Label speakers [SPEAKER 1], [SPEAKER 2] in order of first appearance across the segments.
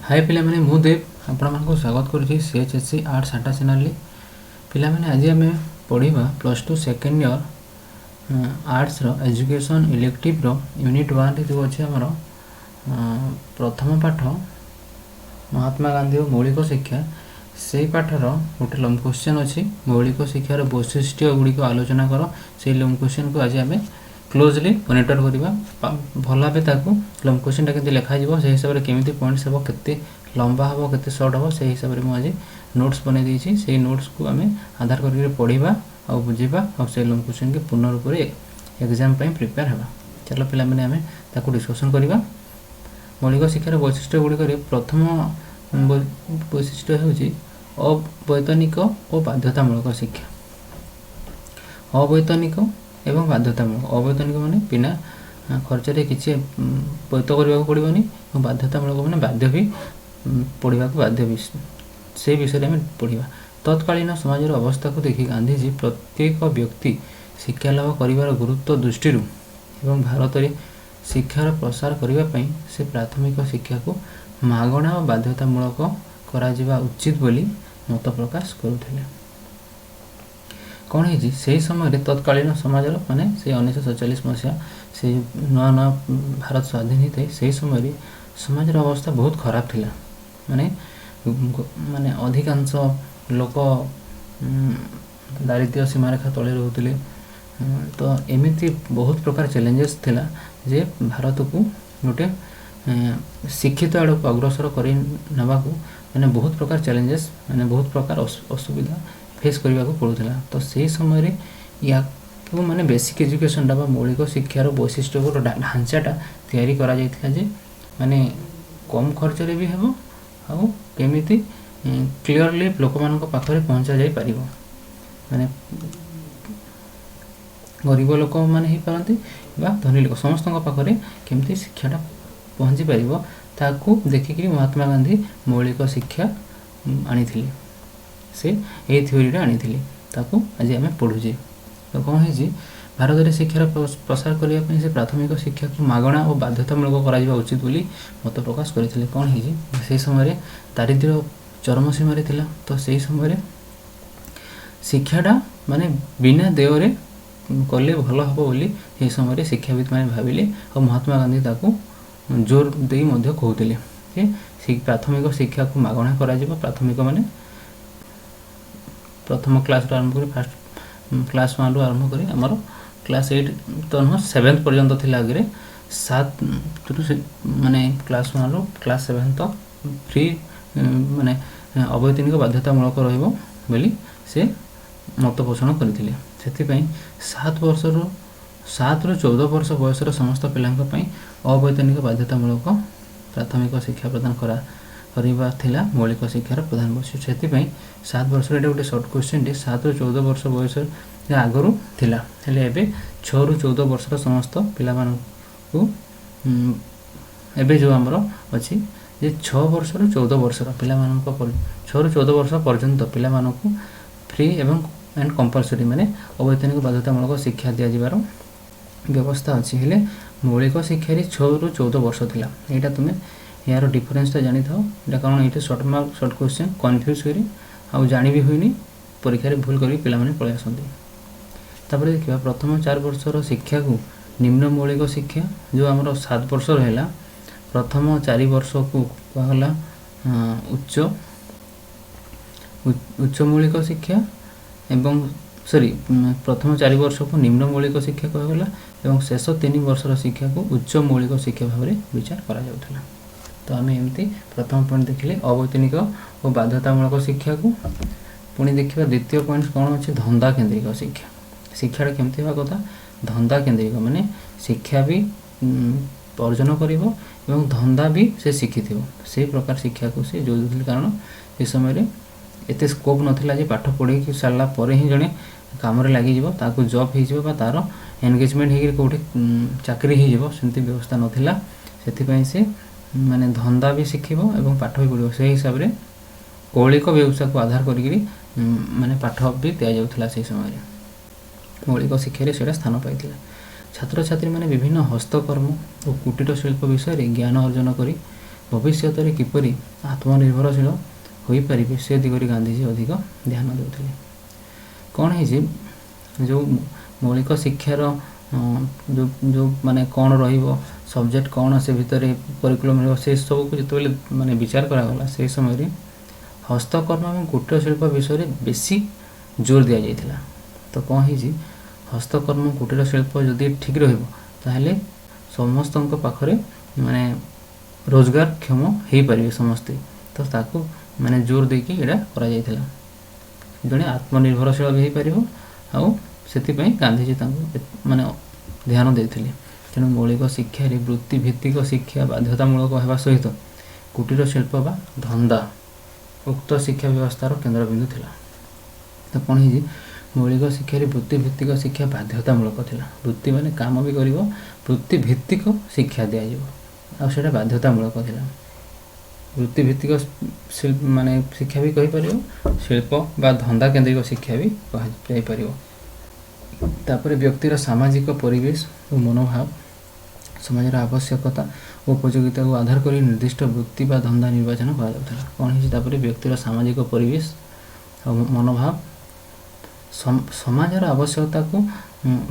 [SPEAKER 1] हाय पिलामाने मु देव आपको स्वागत करुच्ची CHSC आर्ट्स आटा चैनल पिलामाने आज आम पढ़ा +2 second year arts education elective unit 1 जो अच्छे आमर प्रथम पाठ महात्मा गांधी और मौलिक शिक्षा से पाठर गोटे लंब क्वेश्चन अच्छी मौलिक शिक्षार वैशिष्ट्य गुड़िक आलोचना कर से लंब क्वेश्चन को आज आम क्लोजली मॉनिटर करवा भल भाव लंब क्वेश्चन के लिखा से हिसाब से केमी पॉइंट्स हम के लंबा हम के सर्ट हम से हिसाब से मुझे नोट्स बनई से नोट्स को आम आधार करके पढ़ा और बुझा और से लंब क्वेश्चन के पूर्ण रूप से एग्जाम प्रिपेयर होगा। चलो पिला माने आम ताकू डिस्कसन करवा। मौलिक शिक्षार वैशिष्ट्य गुड़िक प्रथम वैशिष्ट्य हूँ अवैतनिक और बाध्यतामूलक शिक्षा। अवैतनिक एवं बाध्यतामूलक अवैतनिक माने बिना खर्च किसी व्यत करने पड़ोनी और बाध्यतामूलक माने बाध्य भी पढ़ा बाध्य भी से विषय में पढ़ा। तत्कालीन समाज अवस्था को देखि गांधीजी प्रत्येक व्यक्ति शिक्षा लाभ कर गुरुत्व दृष्टि एवं भारत में शिक्षार प्रसार करने से प्राथमिक शिक्षा को मागणा और बाध्यतामूलक करा उचित बोली मत प्रकाश करुले। कौन है से समय तत्कालीन समाज माने से 1947 मसीहा से नुआ नुआ भारत स्वाधीन होता है से समय समाज अवस्था बहुत खराब थिला। माने माने अधिकांश लोक दारिद्र्य सीमारेखा तले रोते तो एमती बहुत प्रकार चैलेंजेस थिला जे भारत को गोटे शिक्षित आड़ को अग्रसर कर मैंने बहुत प्रकार चैलेंजेस मैंने बहुत प्रकार असुविधा फेस करने को पड़ूला। तो से समय या माने बेसिक एजुकेशन बा मौलिक शिक्षार वैशिष्ट्य को ढांचाटा तैयारी करा जायतिला जे माने कम खर्च रे भी हेबो आ केमिति क्लियरली लोक मान पाखरे पहुंचा जाय परिबो। माने गरीब लोक माने ही पारंती बा धनी लोक समस्त पाखरे केमिति शिक्षाटा पहुंची परिबो ताकू देखिक महात्मा गांधी मौलिक शिक्षा आनी से यही थ्योरी आनी ताकू आज आम पढ़ुचे। तो कौन है भारत में शिक्षार प्रसार करने से प्राथमिक शिक्षा को मागणा और बाध्यतामूलक करा उचित बोली मत प्रकाश करते। कौन है से समय दारिद्र्य चरम सीमार थिला तो से समय शिक्षाटा माने बिना देय कले भल हम बोली से समय शिक्षाविद मैंने भाविले और महात्मा गांधी ताकू जोर दे कहते प्राथमिक शिक्षा को मागणा करा प्राथमिक माने प्रथम क्लास आरंभ कर फास्ट क्लास 1 आरंभ कर आमर क्लास 8 तो नुह 7th पर्यंत थी आगे 7 माने क्लास 1 रू क्लास 7 तक फ्री माने अवैतनिक बाध्यतामूलक रही से मत पोषण करते। 7 वर्ष रू 7 रू 14 वर्ष बयसर समस्त पिलांक पई अवैतनिक बाध्यतामूलक प्राथमिक शिक्षा प्रदान करा थिला मौलिक शिक्षार प्रधान वैशिष्ट्य। से 7 वर्ष गोटे सर्ट क्वेश्चन 7 रू 14 वर्ष बयस आगरू थिला हेले एबे 6 रू 14 वर्ष समस्त पिला को एबे जो आमर अच्छी जे 6 वर्ष रू 14 वर्ष पिला 6 रू 14 वर्ष पर्यंत पिला फ्री एवं एंड कंपलसरी माने अवैतनिक बाध्यतामूलक शिक्षा दिया जिवार व्यवस्था अच्छी हेले मौलिक शिक्षा 6 रू 14 वर्ष थिला। एटा तुमे यार डिफरेंसटा जानी था ये कारण ये सर्ट क्वेश्चन कन्फ्यूज करी आउ जानी भी हुई परीक्षा रे भूल करी पिला माने पळै आसंती। तापर देखिबा प्रथम 4 वर्षर शिक्षा को निम्न मौलिक शिक्षा जो आमर 7 वर्ष रहला प्रथम 4 वर्ष को कहला उच्च मौलिक शिक्षा एवं सॉरी प्रथम 4 वर्ष को निम्न मौलिक शिक्षा कहला एवं शेष 3 वर्षर शिक्षा को उच्च मौलिक शिक्षा भाव में विचार करा जाउथला। तो आम एमती प्रथम पॉइंट देखिले अवैतनिक और बाध्यतामूलक शिक्षा को पुणी देखिए द्वितीय पॉइंट कौन अच्छे धंदा केन्द्रिक शिक्षा। शिक्षा केमती होगा कथा धंदा केन्द्रिक माने शिक्षा भी अर्जन कर धंदा भी से शिखि से प्रकार शिक्षा को से जो कारण ये समय एत स्कोप नाला पाठ पढ़ी सारा पर ही जड़े कम लगे जॉब हो तार एंगेजमेंट हो कौटे चाकरी होमती व्यवस्था नाला से माने धंदा भी शिखिब एवं पाठ भी पढ़ो से हिसाब से कौलिक व्यवसाय को आधार करी माने पाठ भी दि जाऊला। से समय मौलिक शिक्षा से स्थान पाई छात्र छात्री माने विभिन्न हस्तकर्म और कुटीर शिल्प विषय ज्ञान अर्जन करी ଭବିଷ୍ୟତରେ କିପରି ଆତ୍ମନିର୍ଭରଶୀଳ ହୋଇପାରିବେ ସେ ଦିଗରେ ଗାନ୍ଧୀଜୀ ଅଧିକ ଧ୍ୟାନ ଦେଉଥିଲେ। କ'ଣ ହେଇଛି, ଯେଉଁ ମୌଳିକ ଶିକ୍ଷାର ଯେଉଁ ମାନେ କ'ଣ ରହିବ, ସବଜେକ୍ଟ କ'ଣ, ସେ ଭିତରେ କରିକୁଲମ୍ ରହିବ, ସେ ସବୁକୁ ଯେତେବେଳେ ମାନେ ବିଚାର କରାଗଲା ସେହି ସମୟରେ ହସ୍ତକର୍ମ ଏବଂ କୁଟୀର ଶିଳ୍ପ ବିଷୟରେ ବେଶୀ ଜୋର ଦିଆଯାଇଥିଲା। ତ କ'ଣ ହେଇଛି, ହସ୍ତକର୍ମ କୁଟୀର ଶିଳ୍ପ ଯଦି ଠିକ୍ ରହିବ ତାହେଲେ ସମସ୍ତଙ୍କ ପାଖରେ ମାନେ ରୋଜଗାରକ୍ଷମ ହେଇପାରିବେ ସମସ୍ତେ। ତ ତାକୁ ମାନେ ଜୋର ଦେଇକି ଏଇଟା କରାଯାଇଥିଲା, ଜଣେ ଆତ୍ମନିର୍ଭରଶୀଳ ବି ହେଇପାରିବ। ଆଉ ସେଥିପାଇଁ ଗାନ୍ଧୀଜୀ ତାଙ୍କୁ ମାନେ ଧ୍ୟାନ ଦେଇଥିଲେ। ତେଣୁ ମୌଳିକ ଶିକ୍ଷାରେ ବୃତ୍ତିଭିତ୍ତିକ ଶିକ୍ଷା ବାଧ୍ୟତାମୂଳକ ହେବା ସହିତ କୁଟୀର ଶିଳ୍ପ ବା ଧନ୍ଦା ଉକ୍ତ ଶିକ୍ଷା ବ୍ୟବସ୍ଥାର କେନ୍ଦ୍ରବିନ୍ଦୁ ଥିଲା। ତ କ'ଣ ହେଇଛି, ମୌଳିକ ଶିକ୍ଷାରେ ବୃତ୍ତିଭିତ୍ତିକ ଶିକ୍ଷା ବାଧ୍ୟତାମୂଳକ ଥିଲା। ବୃତ୍ତି ମାନେ କାମ ବି କରିବ, ବୃତ୍ତିଭିତ୍ତିକ ଶିକ୍ଷା ଦିଆଯିବ, ଆଉ ସେଇଟା ବାଧ୍ୟତାମୂଳକ ଥିଲା। ବୃତ୍ତିଭିତ୍ତିକ ମାନେ ଶିକ୍ଷା ବି କହିପାରିବ, ଶିଳ୍ପ ବା ଧନ୍ଦା କେନ୍ଦ୍ରିକ ଶିକ୍ଷା ବି କୁହାଯାଇପାରିବ। ତାପରେ ବ୍ୟକ୍ତିର ସାମାଜିକ ପରିବେଶ ଓ ମନୋଭାବ, ସମାଜର ଆବଶ୍ୟକତା ଓ ଉପଯୋଗିତାକୁ ଆଧାର କରି ନିର୍ଦ୍ଦିଷ୍ଟ ବୃତ୍ତି ବା ଧନ୍ଦା ନିର୍ବାଚନ କରାଯାଉଥିଲା। କ'ଣ ହେଇଛି, ତାପରେ ବ୍ୟକ୍ତିର ସାମାଜିକ ପରିବେଶ ଆଉ ମନୋଭାବ, ସମାଜର ଆବଶ୍ୟକତାକୁ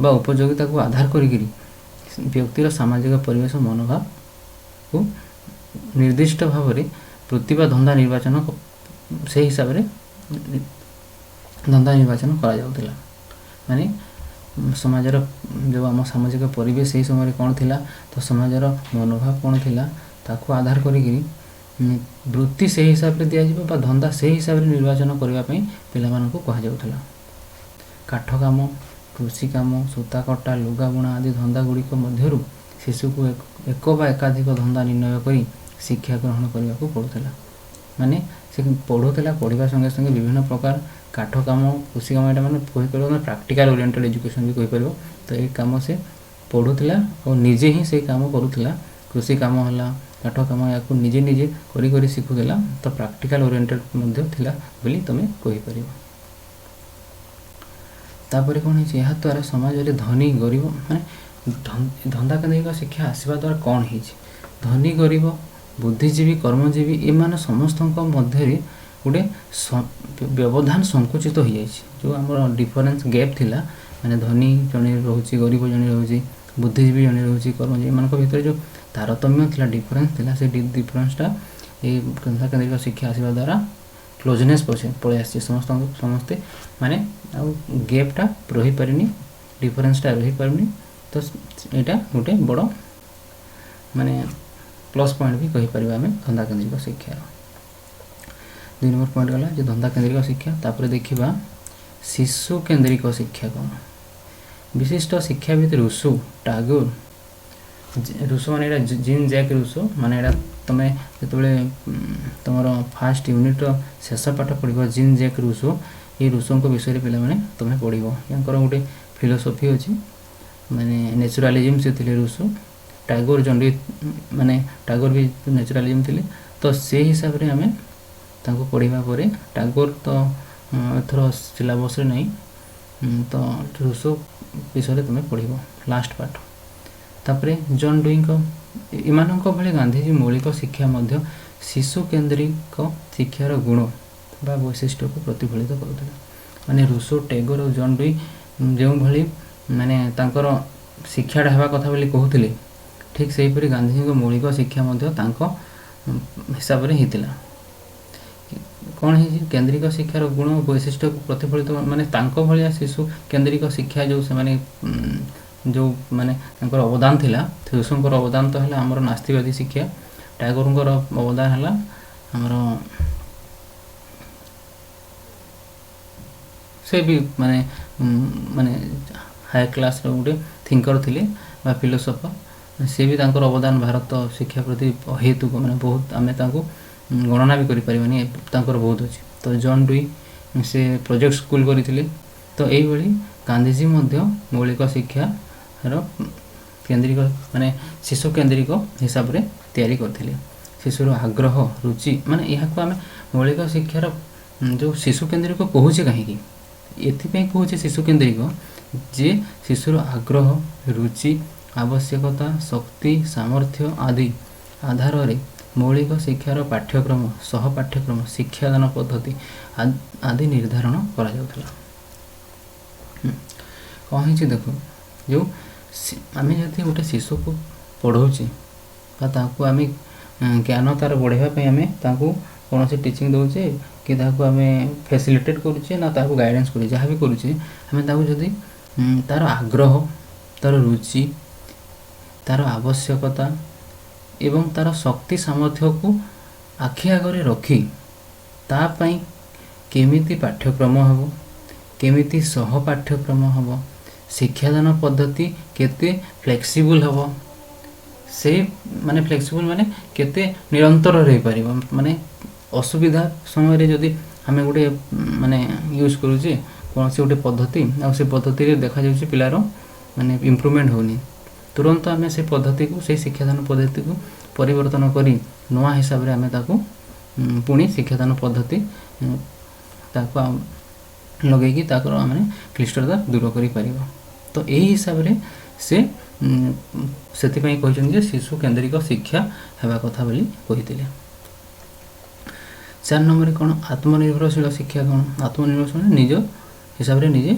[SPEAKER 1] ବା ଉପଯୋଗିତାକୁ ଆଧାର କରିକିରି ବ୍ୟକ୍ତିର ସାମାଜିକ ପରିବେଶ ମନୋଭାବକୁ ନିର୍ଦ୍ଦିଷ୍ଟ ଭାବରେ ବୃତ୍ତି ବା ଧନ୍ଦା ନିର୍ବାଚନ ସେହି ହିସାବରେ ଧନ୍ଦା ନିର୍ବାଚନ କରାଯାଉଥିଲା। ମାନେ ସମାଜର ଯେଉଁ ଆମ ସାମାଜିକ ପରିବେଶ ସେହି ସମୟରେ କ'ଣ ଥିଲା, ତ ସମାଜର ମନୋଭାବ କ'ଣ ଥିଲା, ତାକୁ ଆଧାର କରିକିରି ବୃତ୍ତି ସେହି ହିସାବରେ ଦିଆଯିବ ବା ଧନ୍ଦା ସେହି ହିସାବରେ ନିର୍ବାଚନ କରିବା ପାଇଁ ପିଲାମାନଙ୍କୁ କୁହାଯାଉଥିଲା। କାଠ କାମ, କୃଷି କାମ, ସୂତା କଟା, ଲୁଗା ବୁଣା ଆଦି ଧନ୍ଦା ଗୁଡ଼ିକ ମଧ୍ୟରୁ ଶିଶୁକୁ ଏକ ବା ଏକାଧିକ ଧନ୍ଦା ନିର୍ଣ୍ଣୟ କରି ଶିକ୍ଷା ଗ୍ରହଣ କରିବାକୁ ପଡ଼ୁଥିଲା। ମାନେ ସେ ପଢ଼ୁଥିଲା, ପଢ଼ିବା ସଙ୍ଗେ ସଙ୍ଗେ ବିଭିନ୍ନ ପ୍ରକାର କାଠ କାମ, କୃଷି କାମ, ଏଇଟା ମାନେ କହିପାରିବ ମାନେ ପ୍ରାକ୍ଟିକାଲ ଓରିଏଣ୍ଟେଡ଼ ଏଜୁକେସନ୍ ବି କହିପାରିବ। ତ ଏଇ କାମ ସେ ପଢ଼ୁଥିଲା ଆଉ ନିଜେ ହିଁ ସେଇ କାମ କରୁଥିଲା। କୃଷି କାମ ହେଲା, କାଠ କାମ, ୟାକୁ ନିଜେ ନିଜେ କରି କରି ଶିଖୁଥିଲା। ତ ପ୍ରାକ୍ଟିକାଲ ଓରିଏଣ୍ଟେଡ଼ ମଧ୍ୟ ଥିଲା ବୋଲି ତୁମେ କହିପାରିବ। ତାପରେ କ'ଣ ହେଇଛି, ଏହାଦ୍ୱାରା ସମାଜରେ ଧନୀ ଗରିବ ମାନେ ଧନ୍ଦା କେନ୍ଦ୍ରିକ ଶିକ୍ଷା ଆସିବା ଦ୍ୱାରା କ'ଣ ହେଇଛି, ଧନୀ ଗରିବ, ବୁଦ୍ଧିଜୀବୀ, କର୍ମଜୀବୀ ଏମାନେ ସମସ୍ତଙ୍କ ମଧ୍ୟରେ ଗୋଟେ ବ୍ୟବଧାନ ସଙ୍କୁଚିତ ହୋଇଯାଇଛି। ଯେଉଁ ଆମର ଡିଫରେନ୍ସ ଗ୍ୟାପ୍ ଥିଲା, ମାନେ ଧନୀ ଜଣେ ରହୁଛି, ଗରିବ ଜଣେ ରହୁଛି, ବୁଦ୍ଧିଜୀବୀ ଜଣେ ରହୁଛି, କର୍ମଜୀବୀ, ଏମାନଙ୍କ ଭିତରେ ଯେଉଁ ତାରତମ୍ୟ ଥିଲା, ଡିଫରେନ୍ସ ଥିଲା, ସେ ଡିଫରେନ୍ସଟା ଏଇ ଧନ୍ଦା କେନ୍ଦ୍ରିକ ଶିକ୍ଷା ଆସିବା ଦ୍ୱାରା କ୍ଲୋଜନେସ୍ ପଳେଇ ଆସିଛି। ସମସ୍ତେ ମାନେ ଆଉ ଗ୍ୟାପ୍ଟା ରହିପାରିନି, ଡିଫରେନ୍ସଟା ରହିପାରୁନି। ତ ଏଇଟା ଗୋଟେ ବଡ଼ ମାନେ ପ୍ଲସ୍ ପଏଣ୍ଟ ବି କହିପାରିବା ଆମେ ଧନ୍ଦା କେନ୍ଦ୍ରିକ ଶିକ୍ଷାର। 2 ନମ୍ବର ପଏଣ୍ଟ ଗଲା ଯେ ଧନ୍ଦା କେନ୍ଦ୍ରିକ ଶିକ୍ଷା। ତାପରେ ଦେଖିବା ଶିଶୁ କେନ୍ଦ୍ରିକ ଶିକ୍ଷା କ'ଣ। ବିଶିଷ୍ଟ ଶିକ୍ଷାବିତ ରୁସୋ, ଟାଗୋର, ରୁସୋ ମାନେ ଏଇଟା ଜିନ୍ ଜ୍ୟାକ୍ ରୁସୋ, ମାନେ ଏଇଟା ତୁମେ ଯେତେବେଳେ ତୁମର ଫାର୍ଷ୍ଟ ୟୁନିଟ୍ର ଶେଷ ପାଠ ପଢ଼ିବ, ଜିନ୍ ଜ୍ୟାକ୍ ରୁସୋ, ଏଇ ରୁସୋଙ୍କ ବିଷୟରେ ପିଲାମାନେ ତୁମେ ପଢ଼ିବ। ୟାଙ୍କର ଗୋଟେ ଫିଲୋସଫି ଅଛି, ମାନେ ନ୍ୟାଚୁରାଲିଜିମ୍ ସେ ଥିଲେ ରୁସୋ। ଟାଗୋର ମାନେ ଟାଗୋର ବି ନ୍ୟାଚୁରାଲିଜିମ୍ ଥିଲେ। ତ ସେଇ ହିସାବରେ ଆମେ ତାଙ୍କୁ ପଢ଼ିବା ପରେ, ଟାଗୋର ତ ଏଥର ସିଲାବସ୍ରେ ନାହିଁ, ତ ରୁସୋ ବିଷୟରେ ତୁମେ ପଢ଼ିବ ଲାଷ୍ଟ ପାଠ। ତାପରେ ଜନ୍ ଡୁଇଙ୍କ, ଏମାନଙ୍କ ଭଳି ଗାନ୍ଧୀଜୀ ମୌଳିକ ଶିକ୍ଷା ମଧ୍ୟ ଶିଶୁ କେନ୍ଦ୍ରିକ ଶିକ୍ଷାର ଗୁଣ ବା ବୈଶିଷ୍ଟ୍ୟକୁ ପ୍ରତିଫଳିତ କରୁଥିଲେ। ମାନେ ରୁସୋ, ଟାଗୋର ଆଉ ଜନ୍ ଡୁଇ ଯେଉଁଭଳି ମାନେ ତାଙ୍କର ଶିକ୍ଷାଟା ହେବା କଥା ବୋଲି କହୁଥିଲେ, ଠିକ୍ ସେହିପରି ଗାନ୍ଧୀଜୀଙ୍କ ମୌଳିକ ଶିକ୍ଷା ମଧ୍ୟ ତାଙ୍କ ହିସାବରେ ହେଇଥିଲା। କ'ଣ ହେଇଛି, କେନ୍ଦ୍ରିକ ଶିକ୍ଷାର ଗୁଣ ବୈଶିଷ୍ଟ୍ୟକୁ ପ୍ରତିଫଳିତ, ମାନେ ତାଙ୍କ ଭଳିଆ ଶିଶୁ କେନ୍ଦ୍ରିକ ଶିକ୍ଷା ଯେଉଁ ସେମାନେ ଯେଉଁ ମାନେ ତାଙ୍କର ଅବଦାନ ଥିଲା, ରୁସୋଙ୍କର ଅବଦାନ ତ ହେଲା ଆମର ନାସ୍ତିବାଦୀ ଶିକ୍ଷା, ଟାଗୋରଙ୍କର ଅବଦାନ ହେଲା ଆମର ସେ ବି ମାନେ ହାଇ କ୍ଲାସ୍ର ଗୋଟେ ଥିଙ୍କର ଥିଲେ ବା ଫିଲୋସଫର। ସେ ବି ତାଙ୍କର ଅବଦାନ ଭାରତ ଶିକ୍ଷା ପ୍ରତି ହେତୁକ ମାନେ ବହୁତ, ଆମେ ତାଙ୍କୁ ଗଣନା ବି କରିପାରିବାନି, ତାଙ୍କର ବହୁତ ଅଛି। ତ ଜନ୍ ଡୁଇ ସେ ପ୍ରୋଜେକ୍ଟ ସ୍କୁଲ କରିଥିଲେ। ତ ଏଇଭଳି ଗାନ୍ଧୀଜୀ ମଧ୍ୟ ମୌଳିକ ଶିକ୍ଷାର କେନ୍ଦ୍ରିକ ମାନେ ଶିଶୁ କେନ୍ଦ୍ରିକ ହିସାବରେ ତିଆରି କରିଥିଲେ। ଶିଶୁର ଆଗ୍ରହ, ରୁଚି, ମାନେ ଏହାକୁ ଆମେ ମୌଳିକ ଶିକ୍ଷାର ଯେଉଁ ଶିଶୁ କେନ୍ଦ୍ରିକ କହୁଛେ କାହିଁକି, ଏଥିପାଇଁ କହୁଛେ ଶିଶୁ କେନ୍ଦ୍ରିକ ଯେ ଶିଶୁର ଆଗ୍ରହ, ରୁଚି, ଆବଶ୍ୟକତା, ଶକ୍ତି, ସାମର୍ଥ୍ୟ ଆଦି ଆଧାରରେ मौलिक शिक्षार पाठ्यक्रम सह पाठ्यक्रम शिक्षादान पद्धति आदि निर्धारण करा जाउथला। कौन है देख जो आम जब गोटे शिशु को पढ़ाऊे आम ज्ञान तार बढ़ाई आम कौन से टीचिंग दौचे कि आम फैसिलिटेट करुचे ना ताको गाइडेंस करुचे जहाँ भी करुचे आम जदि तार आग्रह तार रुचि तार आवश्यकता एवं तार शक्ति सामर्थ्य को आखि आगे रखी तापाई केमिति पाठ्यक्रम हम केमिति सह पाठ्यक्रम हम शिक्षादान पद्धति केते फ्लेक्सिबल हम से माने फ्लेक्सिबल माने केते निरंतर रही पारिबो माने असुविधा समय रे जदि आम गोटे माने यूज करूचे कौन से गोटे पद्धति आ से पद्धति रे देखा जाउची पिलारो माने इम्प्रूवमेंट होनी तुरंत आम से पद्धति को से शिक्षादान पद्धति को परिवर्तन करी नवा हिसाब रे आम ताको पुणी शिक्षादान पद्धति ताको लगेगी ताकर आम क्लिष्टता दूर करि पारिबो। तो यही हिसाब रे से सेतिपई कहछन जे शिशु केंद्रिक शिक्षा हेबा कथा बोली कहितिले। 4 नंबर कौन आत्मनिर्भरशील शिक्षा कौन आत्मनिर्भरशील निज हिसाब रे निजे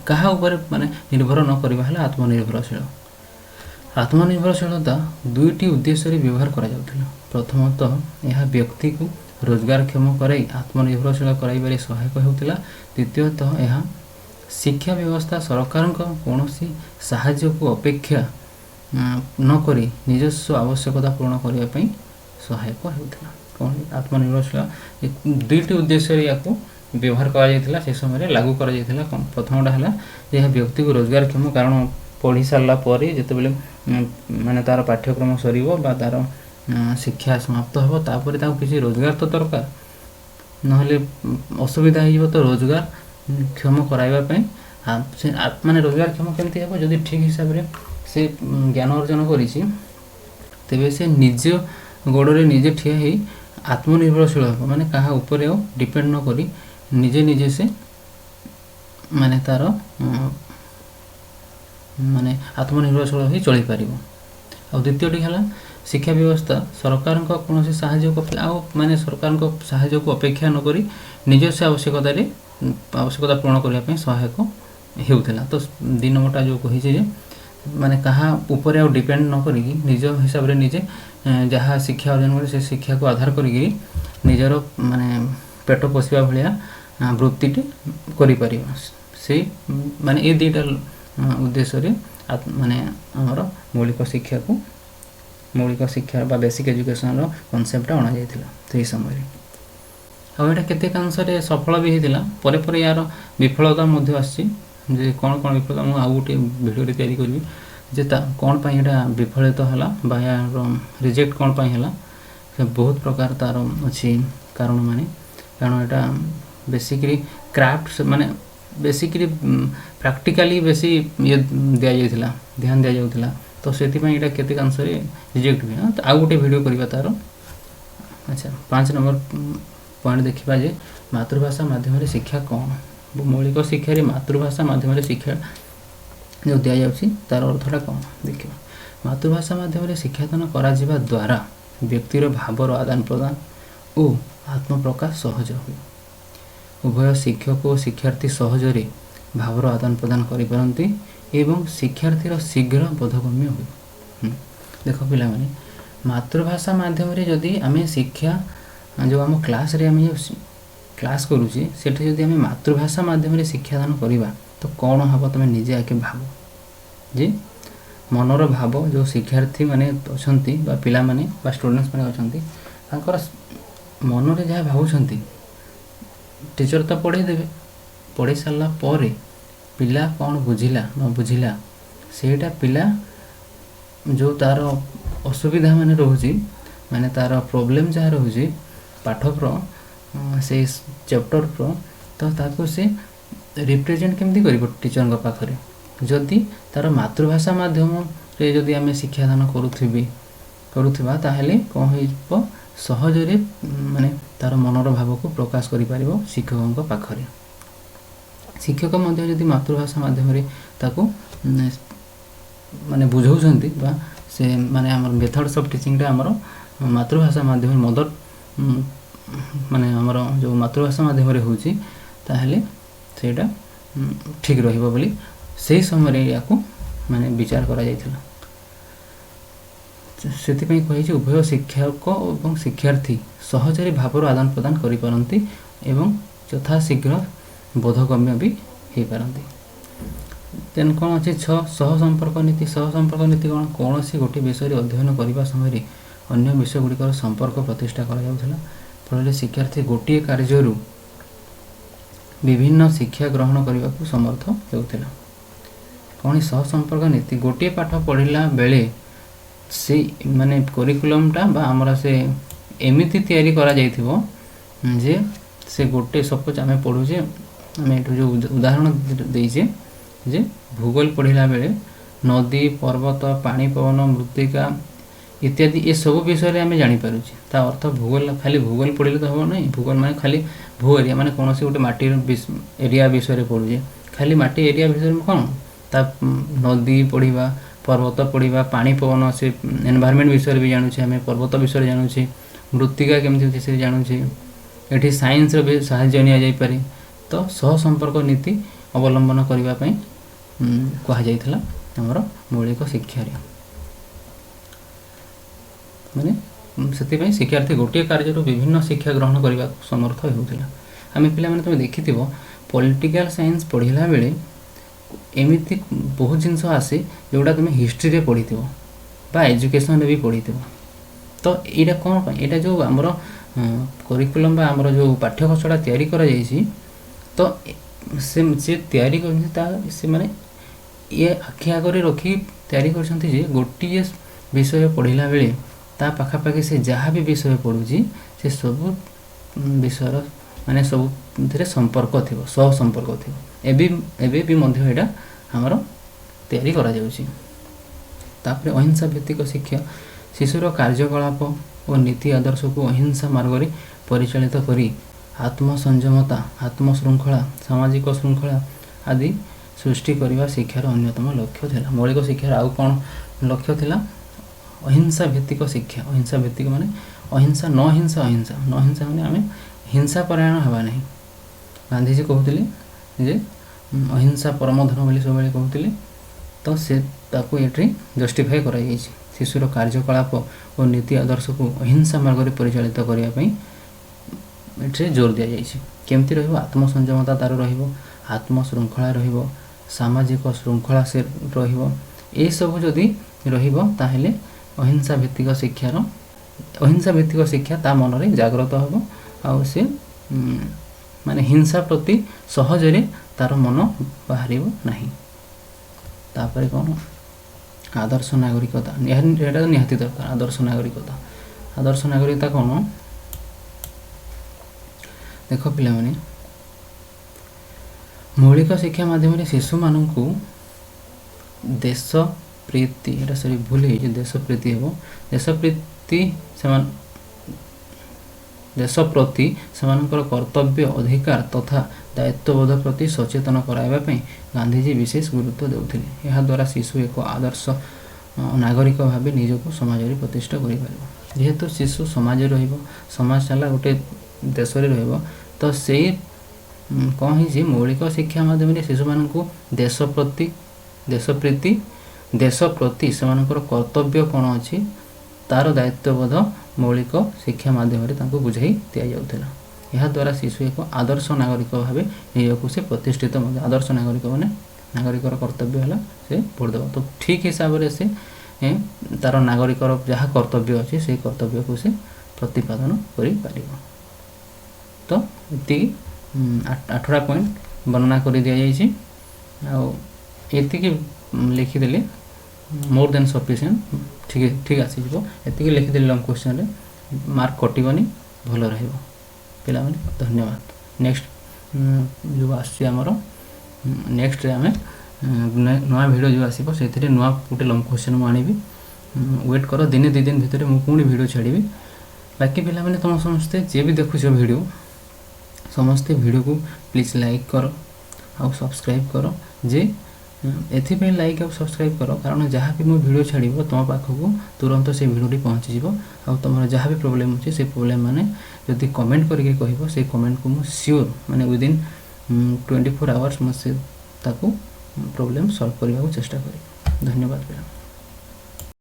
[SPEAKER 1] कहा ऊपर माने निर्भर न करबा हला आत्मनिर्भरशील। आत्मनिर्भरशीलता दुईटी उद्देश्य रे व्यवहार करा जाउथिला। प्रथमतः यह व्यक्ति को रोजगारक्षम कराई आत्मनिर्भरशील कराइबारे सहायक होउथिला। द्वितीयतः यह शिक्षा व्यवस्था सरकार कौन साहाय्य को अपेक्षा न करी निजस्व आवश्यकता पूर्ण करने पर सहायक होउथिला। कौन आत्मनिर्भरशील दुईटी उद्देश्य या व्यवहार करा से समय लागू करा प्रथमटा है यह व्यक्ति को रोजगारक्षम कारण पढ़ी सारा पर जितेबाला माने तार पाठ्यक्रम सरीब बा तार शिक्षा समाप्त हो तापर किसी रोजगार तो दरकार नहले असुविधा हो तो रोजगार क्षम कराइबापी से माने रोजगार क्षम केमती हे जदि ठीक हिसाब से से ज्ञान अर्जन करी तेबे से निज गोड़े निजे ठिया ही आत्मनिर्भरशील हो माने कहा ऊपर डिपेंड न करी निजे निजे से माने तार माने आत्मनिर्भरशील हो चली पारिबो। आ द्वितीयटी है शिक्षा व्यवस्था सरकार कौन साहाय्य को माने सरकार साहाय्य को अपेक्षा न करी निजस्व आवश्यकता पूर्ण करने सहायक होता। तो 2 नंबरटा जो कही माने कहा ऊपर डिपेंड न करी निज हिसाब रे निजे जहाँ शिक्षा अर्जन करे से शिक्षा को आधार करी निजर माने पेट पोषा भाया वृत्तिटे करि परिबा से माने ये 2टा उद्देश्य रे माने हमर मौलिक शिक्षा बा बेसिक एजुकेशन रो कांसेप्ट अणा जायतिला। तो ये समय आ एटा केते कांश रे सफल भी हेतिला परे परे यार विफलता मध्य आसी जे कोन कोन विफलता मु आ गोटे वीडियो रे तयारी करबी जे कौन पाई एटा विफलित हला बा यार रिजेक्ट कौन पाई हला से बहुत प्रकार तार अच्छी कारण माने कारण एटा बेसिकली क्राफ्ट माने बेसिकली प्रैक्टिकली बेसी ये दिया जायतिला ध्यान दिया जाउतिला। तो सेति पई एटा केते कांश रे रिजेक्ट भी तो आ गोटे वीडियो करबा तार। अच्छा 5 नंबर पॉइंट देखिबा जे मातृभाषा माध्यम रे शिक्षा कौन मौलिक शिक्षा रे मातृभाषा माध्यम रे शिक्षा जो दिया जाउछि तार अर्थटा कौन देखिबा। मातृभाषा माध्यम रे शिक्षादान करा जिबा द्वारा व्यक्तिर भावर आदान प्रदान और आत्मप्रकाश सहज हो उभय शिक्षक और शिक्षार्थी सहजरे भावर आदान प्रदान करि परंती एवं शिक्षार्थीर शीघ्र बोधगम्य हो। देख पिला माने मातृभाषा माध्यम रे जदि आमे शिक्षा जो आम क्लास रे आमे क्लास करूची सेठी जदि आमे मातृभाषा माध्यम रे शिक्षादान करिबा तो कौन हम तुम निजे आके भाव जे मनर भाव जो शिक्षार्थी माने अछंती बा पिला माने बा स्टूडेंट्स माने अछंती तांकर मन रे जहा भावुछंती टीचर तो पढ़े देबे पढ़ी सारा पर पिला कौन बुझिला न बुझिला सेटा पिला जो तार असुविधा माने रोची माने तार प्रॉब्लम जहा रोची पाठ प्र से चैप्टर प्र तो ताको से रिप्रेजेंट केमती कर टीचर पाखरे जदि तार मातृभाषा माध्यम रे जदि आमे शिक्षादान करुथिबा ताहेले कौन हो सहजरे माने तार मनर भाव को प्रकाश करि पारिबो शिक्षक पाखरे। शिक्षक मध्य जदि मातृभाषा माध्यम रे ताको माने बुझौछंती बा से माने हमर मेथड्स ऑफ टीचिंग रे हमर मातृभाषा माध्यम मदर माने हमर जो मातृभाषा माध्यम रे होची ताहले सेटा ठीक रहिबो बोली से समय या माने विचार करा जायथिला सेति पई कहि जे उभय शिक्षक और शिक्षार्थी सहजरे भावर आदान प्रदान करि परंती एवं यथा शीघ्र बोधगम्य भी हे पारंती तेन कोन अछि सह संपर्क नीति कोन कोनोसी गोटे विषय रे अध्ययन करिबा समय अन्य विषय गुड़िकर संपर्क प्रतिष्ठा करा जाउथला फल शिक्षार्थी गोटे कार्यरू विभिन्न शिक्षा ग्रहण करने को समर्थ होता कौन सह संपर्क नीति गोटे पाठ पढ़ला बेले से माने करिकुलमटा बा हमरा से एमिति तैयारी करा जाइथिबो जे से गोटे सपोज आमे पढुजे आमे जो उदाहरण देइजे जे भूगोल पढ़ला बेले नदी पर्वत पानी पवन मृत्तिका इत्यादि ये सब विषय रे आमे जानि पारुछि ता अर्थ भूगोल खाली भूगोल पढ़ले तो हो नहीं भूगोल माने खाली भू एरिया माने कोनोसी गोटे माटी एरिया विषय रे पढुजे खाली माटी एरिया विषय में कोन ता नदी पढ़िबा पर्वत पढ़िबा पानी पवन से एनवायरनमेंट विषय भी जानुछि हमें पर्वत विषय जानुछि मृत्तिका केमति होछि से जानुछि एठी साइंस रे भी सहाय्य निया जाई पारे तो सह संपर्क नीति अवलंबन करिबा पई कहा जाइथला हमर मौलिक शिक्षा रे माने से शिक्षार्थी गोटे कार्य विभिन्न शिक्षा ग्रहण करने समर्थ होता आम पे तुम देखि पॉलिटिकल साइंस पढ़ला बेले एमती बहुत जिनस आसे जोड़ा तुम हिस्ट्री रे पढ़ी बा एजुकेशन रे भी पढ़ी तो यहाँ कौन यहाँ जो आमर करिकुलम बा आमर जो पाठ्यकोशटा तैयारी करा जाइछि तो से तैयारी से माने ये आखि आगे रखी तैयारी करछंती जे गोटे विषय पढ़ला बेले ता पाखापाखि से जहाँ भी विषय पढ़ुची से सब विषय माने सब थे संपर्क थी सह संपर्क थी एबे भी मध्य एटा हमर तैयारी करा जाउची तापर अहिंसा भित्तिक शिक्षा शिशुर कार्यकलाप और नीति आदर्श को अहिंसा मार्ग रे परिचालित करी आत्मसंयमता आत्मशृंखला सामाजिक श्रृंखला आदि सृष्टि करने शिक्षार अन्यतम लक्ष्य थिला मौलिक शिक्षार आउ कौन लक्ष्य थिला अहिंसा भित्तिक शिक्षा अहिंसा भित्तिक माने अहिंसा न हिंसा अहिंसा न हिंसा माने आमे हिंसा परायण हवा नहीं गांधीजी कहते जे अहिंसा परम धर्म बोली सब कहते तो से ताको एट्री जस्टिफाई करा जाइछि शिशुर कार्यकलाप और नीति आदर्श को अहिंसा मार्ग रे परिचालित करिया पई एट्रे जोर दिया जाइछि केमति रहबो आत्मसंयमता तार रहबो आत्मशृंखला रहबो सामाजिक श्रृंखला से रहबो ए सब जदि रहबो ताहेले अहिंसा भित्तिक शिक्षा ता मन रे जागृत होबो आ से माने हिंसा प्रति सहजरे तार मन बाहरिबो नहीं तापर कोन आदर्श नागरिकता एटा निहाती दरकार आदर्श नागरिकता कोन देखो पिला माने मौलिक शिक्षा माध्यम शिशु मानू देश प्रीति एटा सरी भूल है देश प्रीति हेबो देश प्रति सेमानकर कर्तव्य अधिकार तथा दायित्वबोध प्रति सचेतन कराइबा पई गांधीजी विशेष गुरुत्व देउथिले एहा द्वारा शिशु एक आदर्श नागरिक भाव निजको समाज रे प्रतिष्ठा करि पारिबो जेहेतु शिशु समाज रहिबो समाज चला गोटे देश रे रहिबो तो से कौन है मौलिक शिक्षा माध्यम शिशु मान देश प्रीति देश प्रति सेमानकर कर्तव्य कौन अच्छी तार दायित्वबोध मौलिक शिक्षा माध्यम बुझाई दि जाऊला यह द्वारा शिशु एक आदर्श नागरिक भाव निजक से प्रतिष्ठित आदर्श नागरिक माने नागरिकर कर्तव्य है से भोट देव तो ठीक हिसाब से तार नागरिकर जहाँ कर्तव्य अच्छी से कर्तव्य को से प्रतिपादन कर तो ये 8टा पॉइंट वर्णना कर दि जाइए ये लिखिदेले मोर देन सफिशिएंट ठीक आसी ये लिखिदेले लंग क्वेश्चन रे मार्क कटिबनी भल रहिबो पिला माने धन्यवाद नेक्स्ट जो आमर नेक्स्ट आम नुआ वीडियो जो आसो से नुआ गोटे लंग क्वेश्चन मुझे वेट कर दिने 2 दिन भितर मुझे पुणी वीडियो छाड़ी बाकी पिला माने तुम समस्ते जे भी देखुछ वीडियो समस्ते वीडियो को प्लीज लाइक कर आ सब्सक्राइब कर जे एथिपाई लाइक और सब्सक्राइब करो कारण जहाँ भी मो वीडियो छाड़ब तुम पाखक तुरंत से वीडियोटी पहुँचीज आ तुम जहाँ भी प्रोब्लेम अच्छे से प्रोब्लेम मैंने जदि कमेंट करके कह से कमेंट को मुझे सियोर माने विदिन 24 आवर्स मुझे ताकू प्रोब्लेम सॉल्व करने को चेष्टा करी। धन्यवाद।